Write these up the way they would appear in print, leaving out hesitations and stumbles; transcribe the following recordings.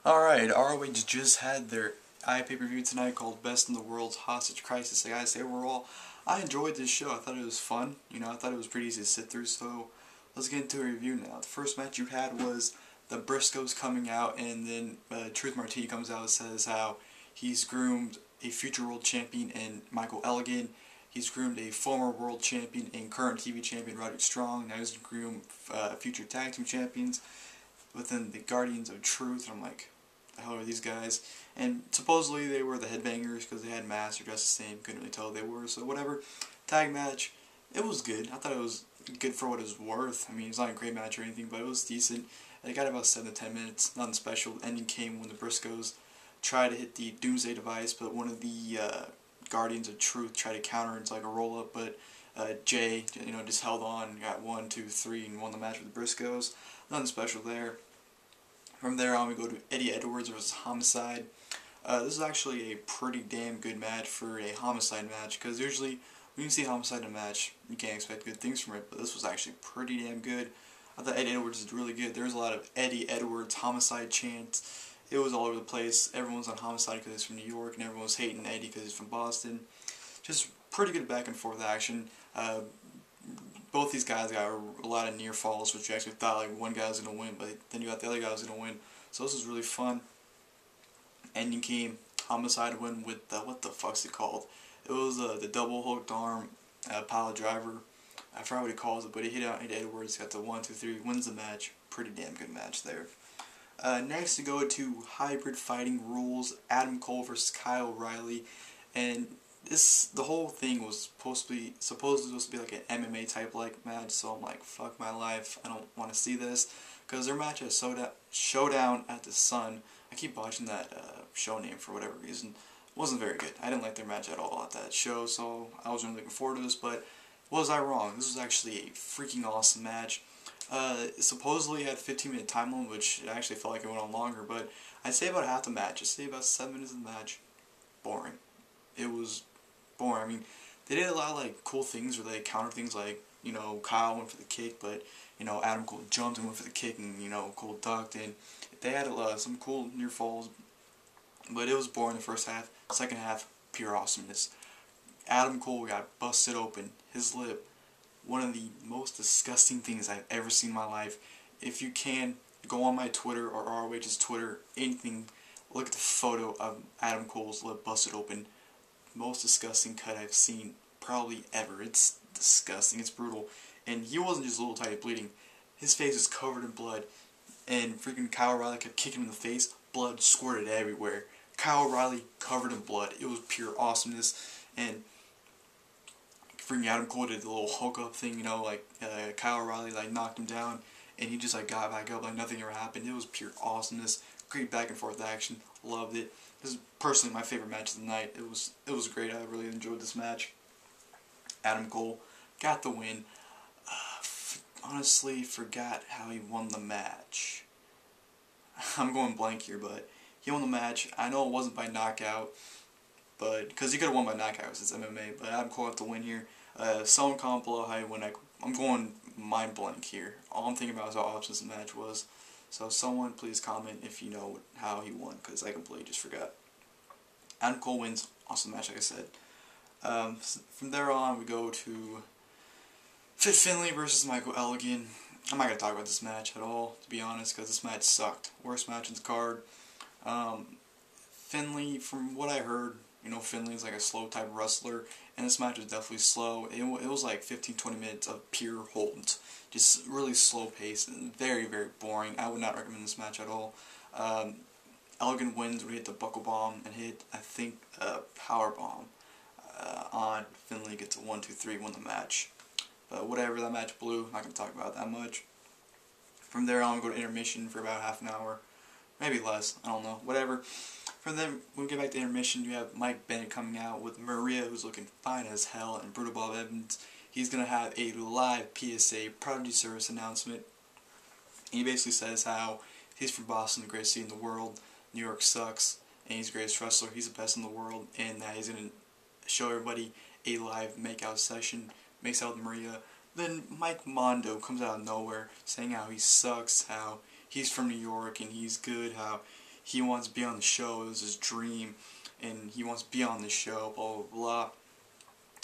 Alright, ROH just had their iPPV tonight called Best in the World's Hostage Crisis. I gotta say, overall, I enjoyed this show. I thought it was fun. I thought it was pretty easy to sit through, so let's get into a review now. The first match you had was the Briscoes coming out, and then Truth Martini comes out and says how he's groomed a future world champion in Michael Elgin. He's groomed a former world champion and current TV champion, Roderick Strong. Now he's groomed future tag team champions within the Guardians of Truth. And I'm like, the hell are these guys? And supposedly they were the headbangers because they had masks or dressed the same. Couldn't really tell who they were, so whatever. Tag match, it was good. I thought it was good for what it was worth. I mean, it's not a great match or anything, but it was decent. It got about 7 to 10 minutes, nothing special. The ending came when the Briscoes tried to hit the Doomsday device, but one of the Guardians of Truth tried to counter. It's like a roll-up, but Jay, just held on, got 1, 2, 3, and won the match with the Briscoes. Nothing special there. From there on, we go to Eddie Edwards versus Homicide. This is actually a pretty damn good match for a Homicide match, because usually when you see Homicide in a match, you can't expect good things from it, but this was actually pretty damn good. I thought Eddie Edwards is really good. There was a lot of Eddie Edwards Homicide chants. It was all over the place. Everyone's on Homicide because he's from New York, and everyone was hating Eddie because he's from Boston. Just pretty good back and forth action. Both these guys got a lot of near falls, which you actually thought like one guy was going to win, but then you got the other guy was going to win. So this was really fun. Ending came, Homicide win with the, what the fuck's it called? It was the double hooked arm pile driver. I forgot what he calls it, but he hit out Edwards, got the 1, 2, 3, wins the match. Pretty damn good match there. Next we go to Hybrid Fighting Rules, Adam Cole versus Kyle O'Reilly, and the whole thing was supposedly supposed to be like an MMA type like match, so I'm like, fuck my life, I don't want to see this, because their match at Showdown at the Sun, I keep watching that show name for whatever reason, wasn't very good. I didn't like their match at all at that show, so I wasn't really looking forward to this, but was I wrong? This was actually a freaking awesome match. It supposedly had a 15-minute time limit, which it actually felt like it went on longer, but I'd say about half the match, I'd say about 7 minutes of the match, boring. It was boring. I mean, they did a lot of like cool things where they counter things like, Kyle went for the kick, but Adam Cole jumped and went for the kick, and Cole ducked, and they had some cool near falls, but it was boring the first half. Second half, pure awesomeness. Adam Cole got busted open, his lip, one of the most disgusting things I've ever seen in my life. If you can, go on my Twitter or ROH's Twitter, anything, look at the photo of Adam Cole's lip busted open. Most disgusting cut I've seen probably ever. It's disgusting, it's brutal. And he wasn't just a little tiny bleeding. His face was covered in blood, and freaking Kyle O'Reilly kept kicking him in the face. Blood squirted everywhere. Kyle O'Reilly covered in blood. It was pure awesomeness. And freaking Adam Cole did the little Hulk up thing, Kyle O'Reilly knocked him down, and he just got back up like nothing ever happened. It was pure awesomeness. Great back and forth action. Loved it. This is personally my favorite match of the night. It was great. I really enjoyed this match. Adam Cole got the win. Honestly, forgot how he won the match. I'm going blank here, but he won the match. I know it wasn't by knockout, but because he could have won by knockout because it's MMA. But Adam Cole got the win here. Someone comment below how he won. I'm going mind blank here. All I'm thinking about is how awesome the match was. So someone please comment if you know how he won, because I completely just forgot. Adam Cole wins. Awesome match, like I said. From there on, we go to Finlay versus Michael Elgin. I'm not going to talk about this match at all, to be honest, because this match sucked. Worst match in the card. Finlay, from what I heard, Finlay is like a slow type wrestler, and this match was definitely slow. It was like 15-20 minutes of pure holds. Just really slow pace and very, very boring. I would not recommend this match at all. Elgin wins when he hit the buckle bomb and hit, I think, a power bomb on Finlay. Gets a 1, 2, 3, won the match. But whatever, that match blew. I'm not going to talk about it that much. From there on, we go to intermission for about half an hour. Maybe less. I don't know. Whatever. From then, when we get back to intermission, you have Mike Bennett coming out with Maria, who's looking fine as hell, and Brutal Bob Evans. He's going to have a live PSA, Prodigy Service announcement. He basically says how he's from Boston, the greatest city in the world. New York sucks, and he's the greatest wrestler. He's the best in the world, and that he's going to show everybody a live make-out session. Makes out with Maria. Then Mike Mondo comes out of nowhere saying how he sucks, how he's from New York and he's good, how he wants to be on the show. It was his dream, and he wants to be on the show. Blah blah blah.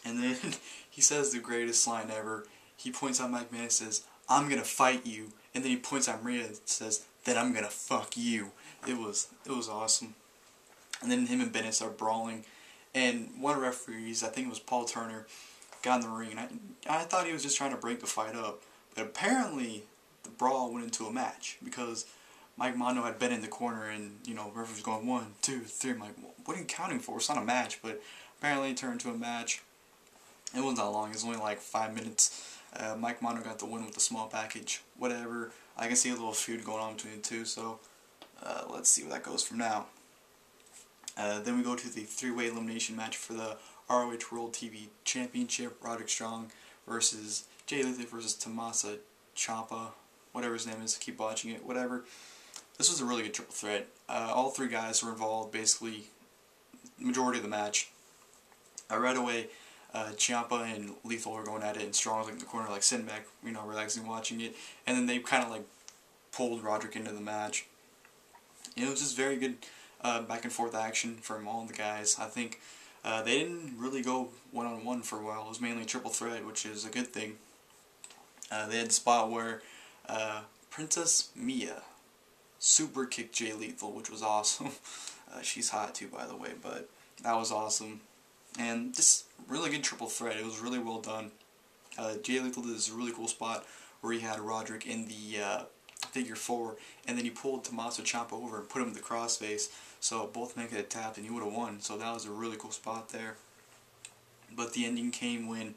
And then he says the greatest line ever. He points out Mike Bennett and says, "I'm gonna fight you," and then he points out Maria and says, "Then I'm gonna fuck you." It was awesome. And then him and Bennett start brawling, and one of the referees, I think it was Paul Turner, got in the ring, and I thought he was just trying to break the fight up, but apparently the brawl went into a match because Mike Mondo had Bennett in the corner, and the referee was going 1, 2, 3. I'm like, what are you counting for? It's not a match, but apparently it turned into a match. It wasn't that long. It was only like 5 minutes. Mike Mondo got the win with the small package. Whatever. I can see a little feud going on between the two, so let's see where that goes from now. Then we go to the 3-way elimination match for the ROH World TV Championship. Roderick Strong versus Jay Lethal versus Tommaso, Ciampa, whatever his name is. Keep watching it. Whatever. This was a really good triple threat. All 3 guys were involved, basically, majority of the match. Right away, Ciampa and Lethal were going at it, and Strong was like in the corner, like sitting back, relaxing, watching it. And then they kind of like pulled Roderick into the match. It was just very good back and forth action from all the guys. I think they didn't really go one-on-one for a while. It was mainly triple threat, which is a good thing. They had a spot where Princess Mia super kicked Jay Lethal, which was awesome. She's hot too, by the way, but that was awesome. And just really good triple threat. It was really well done. Jay Lethal did this really cool spot where he had Roderick in the figure 4, and then he pulled Tommaso Ciampa over and put him in the crossface, so both men could have tapped and he would have won. So that was a really cool spot there. But the ending came when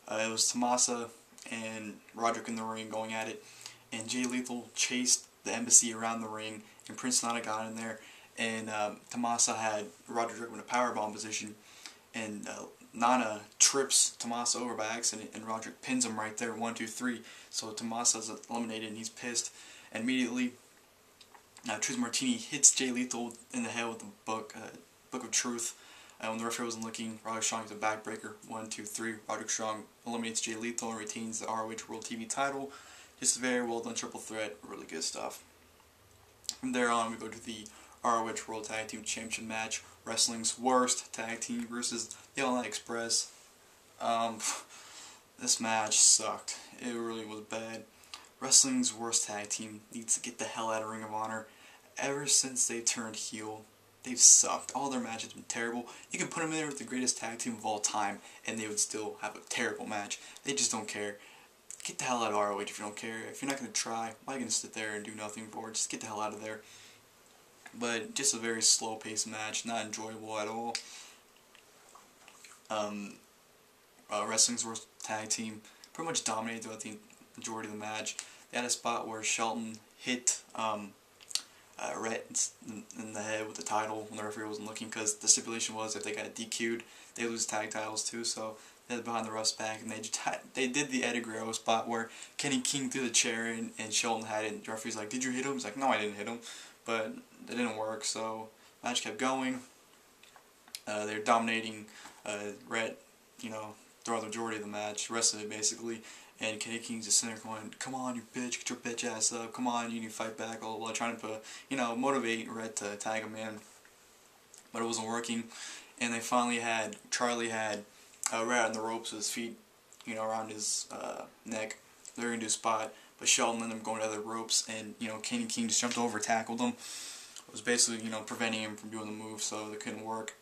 it was Tommaso and Roderick in the ring going at it, and Jay Lethal chased the embassy around the ring, and Prince Nana got in there, and Tommaso had Roderick in a powerbomb position, and Nana trips Tommaso over by accident, and Roderick pins him right there, 1, 2, 3. So Tommaso's eliminated, and he's pissed. And immediately, Truth Martini hits Jay Lethal in the head with the book of Truth. When the referee wasn't looking, Roderick Strong is a backbreaker, 1, 2, 3. Roderick Strong eliminates Jay Lethal and retains the ROH World TV title. Just a very well done triple threat, really good stuff. From there on, we go to the ROH World Tag Team Championship match. Wrestling's worst tag team versus the All Night Express. This match sucked. It really was bad. Wrestling's worst tag team needs to get the hell out of Ring of Honor. Ever since they turned heel, they've sucked. All their matches have been terrible. You can put them in there with the greatest tag team of all time, and they would still have a terrible match. They just don't care. Get the hell out of ROH if you don't care. If you're not going to try, why are you going to sit there and do nothing for it? Just get the hell out of there. But just a very slow-paced match, not enjoyable at all. Wrestling's worst tag team pretty much dominated throughout the majority of the match. They had a spot where Shelton hit Rhett in the head with the title when the referee wasn't looking, because the stipulation was if they got DQ'd, they lose tag titles too. So they had behind the ref's back, and they did the Eddie Guerrero spot where Kenny King threw the chair in, and Shelton had it, and the referee's like, "Did you hit him?" He's like, "No, I didn't hit him." But it didn't work, so match kept going. They were dominating Rhett, throughout the majority of the match, the rest of it basically. And Kenny King's just sitting there going, "Come on, you bitch, get your bitch ass up. Come on, you need to fight back." Blah blah blah, trying to motivate Rhett to tag him in, but it wasn't working. And they finally had Charlie had Rhett on the ropes with his feet, around his neck. They were gonna do a spot, but Shelton let them go into other ropes, and Kenny King just jumped over, tackled him. It was basically preventing him from doing the move, so it couldn't work.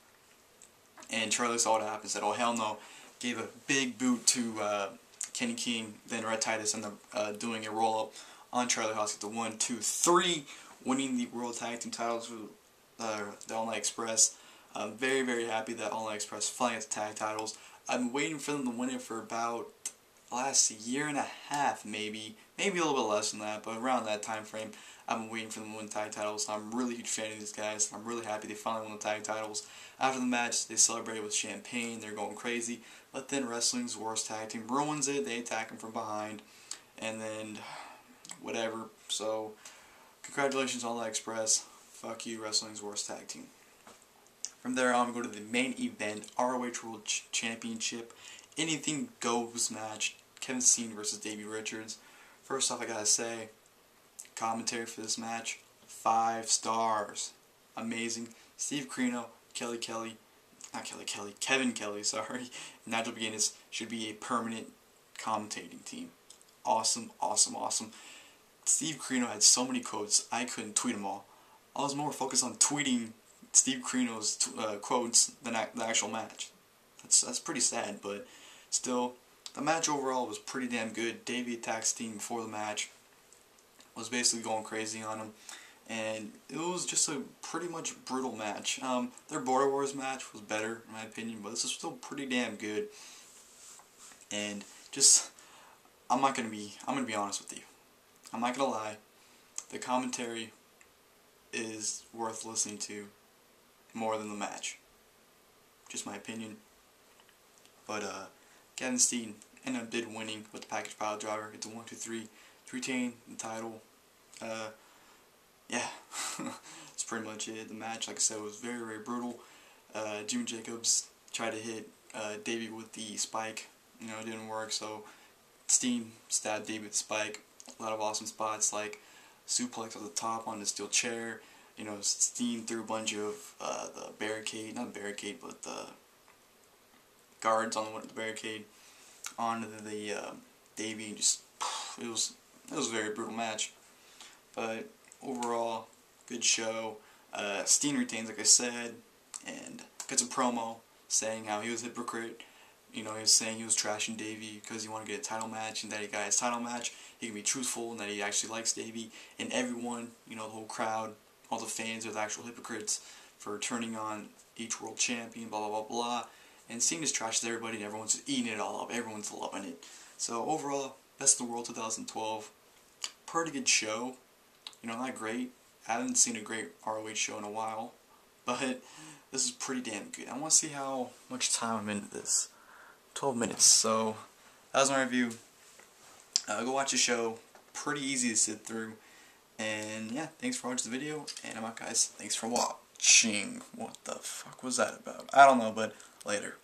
And Charlie saw what happened, and said, "Oh hell no!" Gave a big boot to Kenny King, then Red Titus ended up doing a roll up on Charlie Haas at the 1, 2, 3, winning the World Tag Team titles for the All Night Express. I'm very, very happy that All Night Express finally got the tag titles. I've been waiting for them to win it for about the last year and a half, maybe a little bit less than that, but around that time frame, I've been waiting for them to win tag titles. I'm a really huge fan of these guys. I'm really happy they finally won the tag titles. After the match, they celebrated with champagne. They're going crazy. But then Wrestling's worst tag team ruins it. They attack them from behind, and then whatever. So congratulations, All Night Express. Fuck you, Wrestling's worst tag team. From there on, we go to the main event, ROH World Championship. Anything goes match. Kevin Steen versus Davey Richards. First off, I gotta say, commentary for this match, 5 stars. Amazing. Steve Corino, Kevin Kelly, sorry, and Nigel McGuinness should be a permanent commentating team. Awesome, awesome, awesome. Steve Corino had so many quotes, I couldn't tweet them all. I was more focused on tweeting Steve Corino's quotes than the actual match. That's pretty sad, but still, the match overall was pretty damn good. Davey attacked Steen before the match, was basically going crazy on him, and it was just a pretty much brutal match. Their Border Wars match was better, in my opinion, but this is still pretty damn good. And just, I'm gonna be honest with you. I'm not gonna lie. The commentary is worth listening to more than the match. Just my opinion. But Kevin Steen ended up winning with the package pile driver. It's a 1-2-3 to retain the title. Yeah, that's pretty much it. The match, like I said, was very, very brutal. Jimmy Jacobs tried to hit Davey with the spike. You know, it didn't work, so Steen stabbed Davey with the spike. A lot of awesome spots, like suplex at the top on the steel chair. You know, Steen threw a bunch of the barricade, not barricade, but the guards on the barricade onto the Davey. Just it was a very brutal match, but overall, good show. Steen retains, like I said, and gets a promo saying how he was a hypocrite. You know, he was saying he was trashing Davey because he wanted to get a title match, and that he got his title match. He can be truthful, and that he actually likes Davey. And everyone, you know, the whole crowd, all the fans are the actual hypocrites for turning on each world champion, blah, blah, blah, blah. And Steen just trashes everybody, and everyone's just eating it all up. Everyone's loving it. So overall, Best of the World 2012. Pretty good show. You know, not great. I haven't seen a great ROH show in a while. But this is pretty damn good. I want to see how much time I'm into this. 12 minutes. So that was my review. Go watch the show. Pretty easy to sit through. And yeah, thanks for watching the video. And I'm out, guys. Thanks for watching. What the fuck was that about? I don't know, but later.